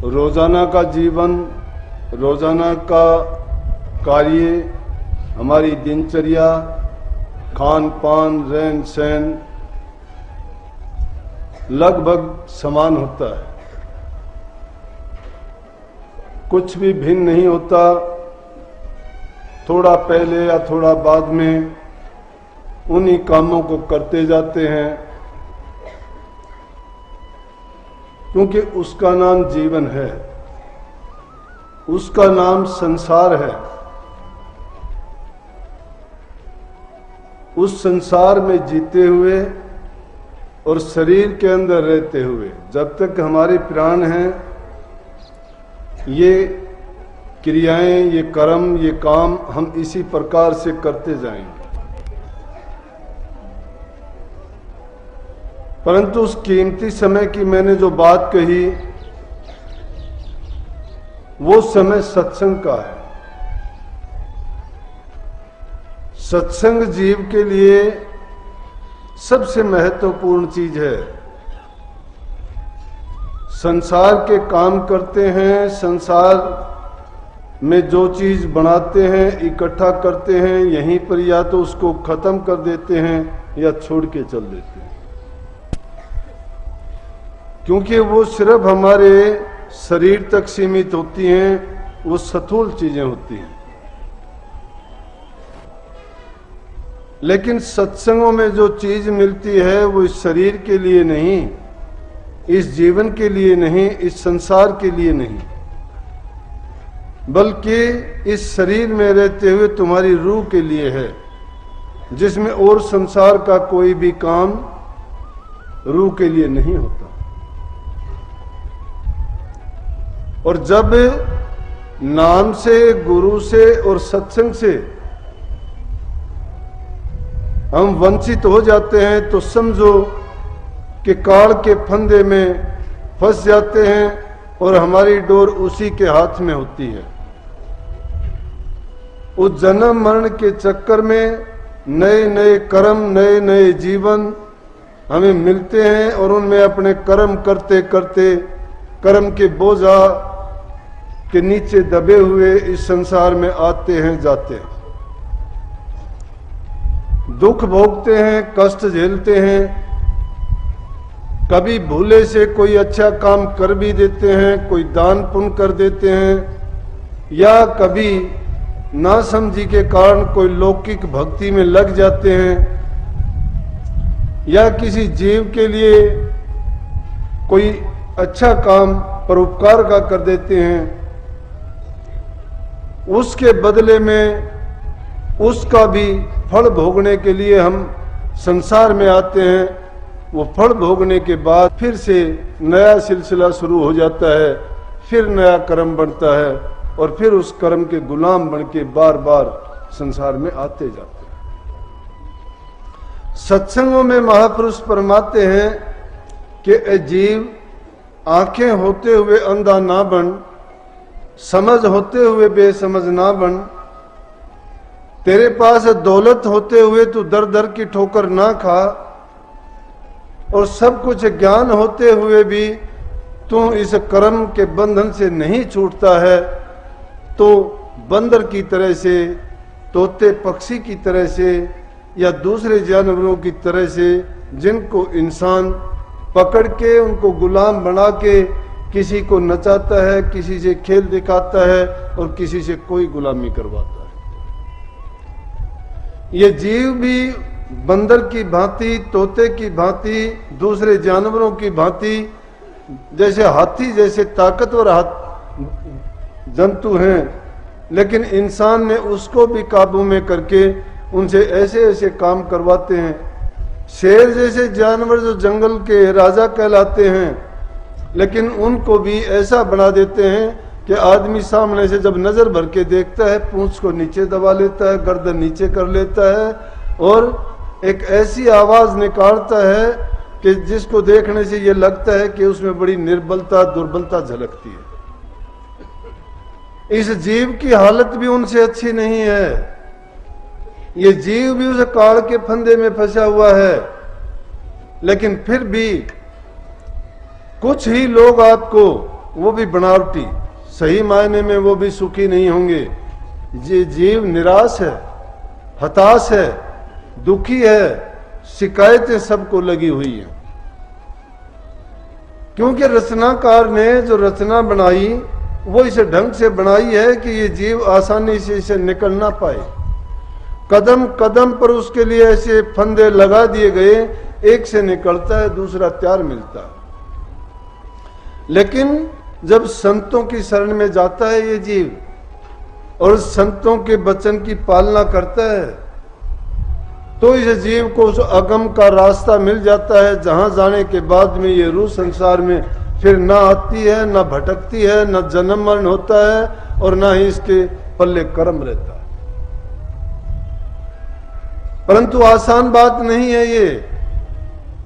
रोजाना का जीवन, रोजाना का कार्य, हमारी दिनचर्या, खान पान, रहन सहन लगभग समान होता है, कुछ भी भिन्न नहीं होता। थोड़ा पहले या थोड़ा बाद में उन्हीं कामों को करते जाते हैं, क्योंकि उसका नाम जीवन है, उसका नाम संसार है। उस संसार में जीते हुए और शरीर के अंदर रहते हुए, जब तक हमारे प्राण हैं, ये क्रियाएं, ये कर्म, ये काम हम इसी प्रकार से करते जाएंगे। परंतु उस कीमती समय की मैंने जो बात कही, वो समय सत्संग का है। सत्संग जीव के लिए सबसे महत्वपूर्ण चीज है। संसार के काम करते हैं, संसार में जो चीज बनाते हैं, इकट्ठा करते हैं, यहीं पर या तो उसको खत्म कर देते हैं या छोड़ के चल देते हैं, क्योंकि वो सिर्फ हमारे शरीर तक सीमित होती हैं, वो स्थूल चीजें होती हैं। लेकिन सत्संगों में जो चीज मिलती है वो इस शरीर के लिए नहीं, इस जीवन के लिए नहीं, इस संसार के लिए नहीं, बल्कि इस शरीर में रहते हुए तुम्हारी रूह के लिए है, जिसमें और संसार का कोई भी काम रूह के लिए नहीं होता। और जब नाम से, गुरु से और सत्संग से हम वंचित हो जाते हैं, तो समझो कि काल के फंदे में फंस जाते हैं और हमारी डोर उसी के हाथ में होती है। उस जन्म मरण के चक्कर में नए नए कर्म, नए नए जीवन हमें मिलते हैं और उनमें अपने कर्म करते करते कर्म के बोझा के नीचे दबे हुए इस संसार में आते हैं, जाते हैं, दुख भोगते हैं, कष्ट झेलते हैं। कभी भूले से कोई अच्छा काम कर भी देते हैं, कोई दान पुण्य कर देते हैं, या कभी नासमझी के कारण कोई लौकिक भक्ति में लग जाते हैं, या किसी जीव के लिए कोई अच्छा काम परोपकार का कर देते हैं। उसके बदले में उसका भी फल भोगने के लिए हम संसार में आते हैं। वो फल भोगने के बाद फिर से नया सिलसिला शुरू हो जाता है, फिर नया कर्म बनता है और फिर उस कर्म के गुलाम बन के बार बार संसार में आते जाते हैं। सत्संगों में महापुरुष फरमाते हैं कि अजीब, आंखें होते हुए अंधा ना बन, समझ होते हुए बेसमझ ना बन। तेरे पास दौलत होते हुए तू दर दर की ठोकर ना खा, और सब कुछ ज्ञान होते हुए भी तू इस कर्म के बंधन से नहीं छूटता है, तो बंदर की तरह से, तोते पक्षी की तरह से, या दूसरे जानवरों की तरह से, जिनको इंसान पकड़ के उनको गुलाम बना के किसी को नचाता है, किसी से खेल दिखाता है और किसी से कोई गुलामी करवाता है। ये जीव भी बंदर की भांति, तोते की भांति, दूसरे जानवरों की भांति, जैसे हाथी जैसे ताकतवर जंतु हैं, लेकिन इंसान ने उसको भी काबू में करके उनसे ऐसे ऐसे काम करवाते हैं। शेर जैसे जानवर जो जंगल के राजा कहलाते हैं, लेकिन उनको भी ऐसा बना देते हैं कि आदमी सामने से जब नजर भर के देखता है, पूंछ को नीचे दबा लेता है, गर्दन नीचे कर लेता है और एक ऐसी आवाज निकालता है कि जिसको देखने से ये लगता है कि उसमें बड़ी निर्बलता, दुर्बलता झलकती है। इस जीव की हालत भी उनसे अच्छी नहीं है। ये जीव भी उस काल के फंदे में फंसा हुआ है, लेकिन फिर भी कुछ ही लोग आपको वो भी बनावटी, सही मायने में वो भी सुखी नहीं होंगे। ये जीव निराश है, हताश है, दुखी है, शिकायतें सबको लगी हुई हैं। क्योंकि रचनाकार ने जो रचना बनाई वो इस ढंग से बनाई है कि ये जीव आसानी से इसे निकल ना पाए। कदम कदम पर उसके लिए ऐसे फंदे लगा दिए गए, एक से निकलता है, दूसरा तैयार मिलता है। लेकिन जब संतों की शरण में जाता है ये जीव और संतों के वचन की पालना करता है, तो इस जीव को उस अगम का रास्ता मिल जाता है, जहां जाने के बाद में ये रूह संसार में फिर ना आती है, ना भटकती है, ना जन्म मरण होता है और ना ही इसके पल्ले कर्म रहता है। परंतु आसान बात नहीं है ये।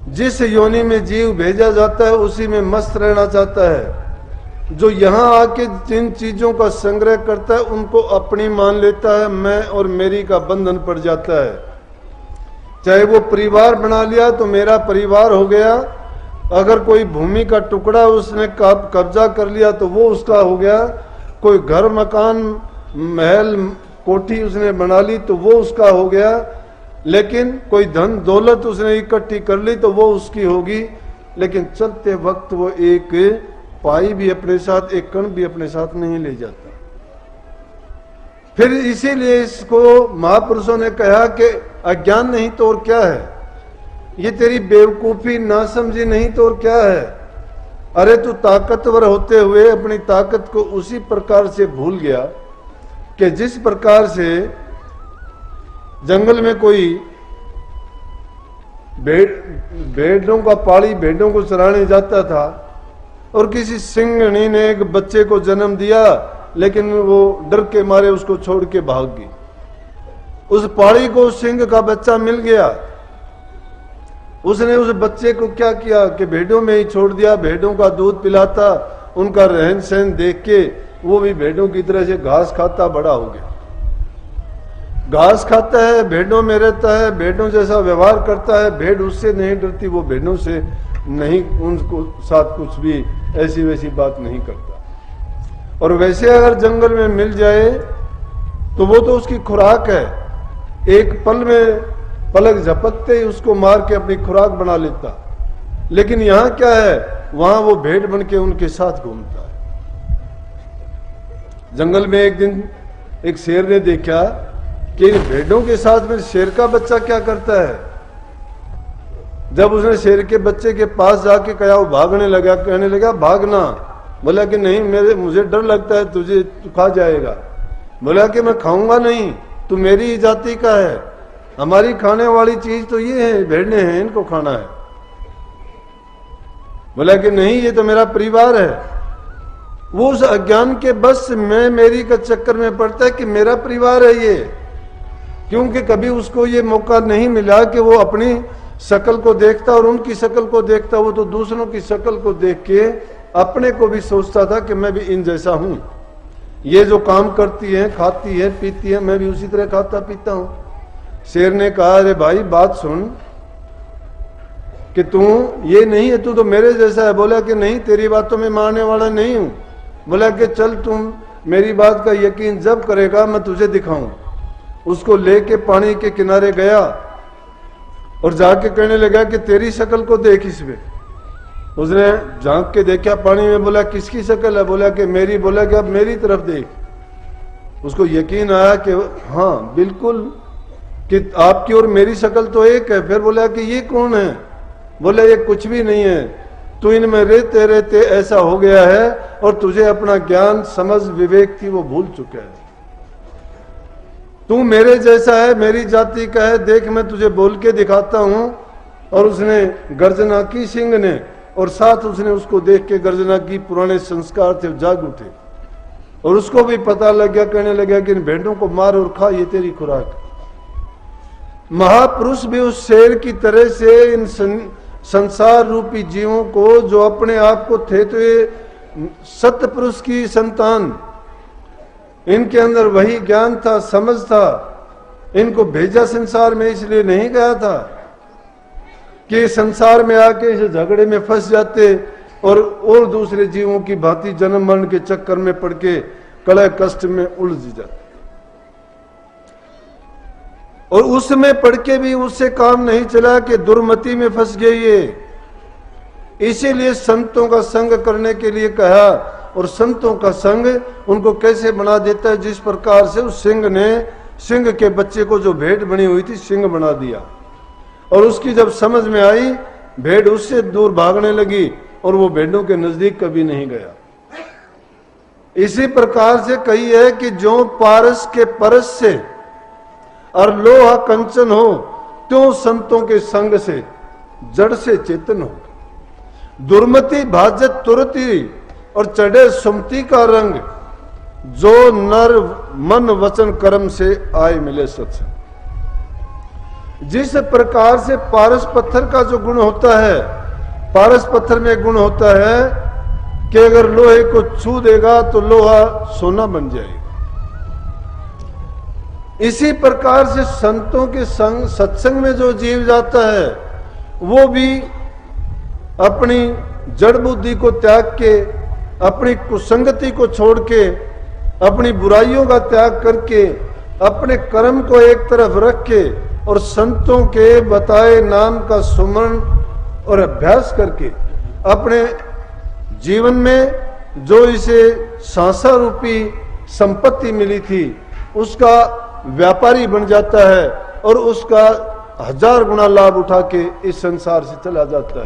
जिस योनि में जीव भेजा जाता है उसी में मस्त रहना चाहता है। जो यहां आके जिन चीजों का संग्रह करता है उनको अपनी मान लेता है, मैं और मेरी का बंधन पड़ जाता है। चाहे वो परिवार बना लिया तो मेरा परिवार हो गया, अगर कोई भूमि का टुकड़ा उसने कब्जा कर लिया तो वो उसका हो गया, कोई घर मकान महल कोठी उसने बना ली तो वो उसका हो गया, लेकिन कोई धन दौलत उसने इकट्ठी कर ली तो वो उसकी होगी। लेकिन चलते वक्त वो एक पाई भी अपने साथ, एक कण भी अपने साथ नहीं ले जाता। फिर इसीलिए इसको महापुरुषों ने कहा कि अज्ञान नहीं तो और क्या है, ये तेरी बेवकूफी ना समझी नहीं तो और क्या है। अरे तू ताकतवर होते हुए अपनी ताकत को उसी प्रकार से भूल गया कि जिस प्रकार से जंगल में कोई भेड़ों का पाड़ी भेड़ों को चराने जाता था और किसी सिंहनी ने एक बच्चे को जन्म दिया, लेकिन वो डर के मारे उसको छोड़ के भाग गई। उस पाड़ी को सिंह का बच्चा मिल गया, उसने उस बच्चे को क्या किया कि भेड़ों में ही छोड़ दिया, भेड़ों का दूध पिलाता, उनका रहन सहन देख के वो भी भेड़ों की तरह से घास खाता बड़ा हो गया। घास खाता है, भेड़ों में रहता है, भेड़ों जैसा व्यवहार करता है, भेड़ उससे नहीं डरती, वो भेड़ों से नहीं, उनको साथ कुछ भी ऐसी वैसी बात नहीं करता। और वैसे अगर जंगल में मिल जाए तो वो तो उसकी खुराक है, एक पल में पलक झपकते ही उसको मार के अपनी खुराक बना लेता। लेकिन यहां क्या है, वहां वो भेड़ बन के उनके साथ घूमता है। जंगल में एक दिन एक शेर ने देखा कि भेड़ों के साथ में शेर का बच्चा क्या करता है। जब उसने शेर के बच्चे के पास जाके कहा, वो भागने लगा, कहने लगा भागना। बोला कि नहीं, मुझे डर लगता है, तुझे खा जाएगा। बोला कि मैं खाऊंगा नहीं, तू मेरी ही जाति का है, हमारी खाने वाली चीज तो ये है, भेड़ने हैं, इनको खाना है। बोला कि नहीं, ये तो मेरा परिवार है। वो उस अज्ञान के बस में मेरी का चक्कर में पड़ता है कि मेरा परिवार है ये, क्योंकि कभी उसको ये मौका नहीं मिला कि वो अपनी शक्ल को देखता और उनकी शक्ल को देखता। वो तो दूसरों की शक्ल को देख के अपने को भी सोचता था कि मैं भी इन जैसा हूं, ये जो काम करती है, खाती है, पीती है, मैं भी उसी तरह खाता पीता हूं। शेर ने कहा, अरे भाई बात सुन कि तू ये नहीं है, तू तो मेरे जैसा है। बोला कि नहीं, तेरी बातों में मानने वाला नहीं हूं। बोला कि चल, तुम मेरी बात का यकीन जब करेगा मैं तुझे दिखाऊं। उसको लेके पानी के किनारे गया और जाके कहने लगा कि तेरी शक्ल को देख इसमें। उसने झांक के देखा पानी में, बोला किसकी शक्ल है? बोला कि मेरी। बोला कि अब मेरी तरफ देख। उसको यकीन आया कि हाँ बिल्कुल, कि आपकी और मेरी शक्ल तो एक है। फिर बोला कि ये कौन है? बोला ये कुछ भी नहीं है, तू इनमें रहते रहते ऐसा हो गया है और तुझे अपना ज्ञान समझ विवेक थी वो भूल चुका है। तू मेरे जैसा है, मेरी जाति का है, देख मैं तुझे बोल के दिखाता हूं। और उसने गर्जना की सिंह ने, और साथ उसने उसको देख के गर्जना की। पुराने संस्कार थे, जाग उठे और उसको भी पता लग गया। कहने लगा कि इन भेड़ों को मार और खा, ये तेरी खुराक। महापुरुष भी उस शेर की तरह से इन संसार रूपी जीवों को, जो अपने आप को थे तो ये सत्य पुरुष की संतान, इनके अंदर वही ज्ञान था, समझ था, इनको भेजा संसार में इसलिए नहीं गया था कि संसार में आके इस झगड़े में फंस जाते, और दूसरे जीवों की भांति जन्म मरण के चक्कर में पड़ के कलह कष्ट में उलझ जाते, और उसमें पढ़ के भी उससे काम नहीं चला कि दुर्मति में फंस गई ये। इसीलिए संतों का संग करने के लिए कहा, और संतों का संग उनको कैसे बना देता है, जिस प्रकार से उस सिंह ने सिंह के बच्चे को जो भेड़ बनी हुई थी सिंह बना दिया, और उसकी जब समझ में आई भेड़ उससे दूर भागने लगी और वो भेड़ों के नजदीक कभी नहीं गया। इसी प्रकार से कही है कि जो पारस के परस से और लोहा कंचन हो, त्यों संतों के संग से जड़ से चेतन हो। दुर्मति भाजत तुरती और चढ़े सुमति का रंग, जो नर मन वचन कर्म से आए मिले सत्संग। जिस प्रकार से पारस पत्थर का जो गुण होता है, पारस पत्थर में गुण होता है कि अगर लोहे को छू देगा तो लोहा सोना बन जाएगा। इसी प्रकार से संतों के संग सत्संग में जो जीव जाता है वो भी अपनी जड़ बुद्धि को त्याग के, अपनी कुसंगति को छोड़ के, अपनी बुराइयों का त्याग करके, अपने कर्म को एक तरफ रख के और संतों के बताए नाम का सुमरण और अभ्यास करके अपने जीवन में जो इसे सांसा रूपी संपत्ति मिली थी उसका व्यापारी बन जाता है और उसका 1000 गुना लाभ उठा के इस संसार से चला जाता है।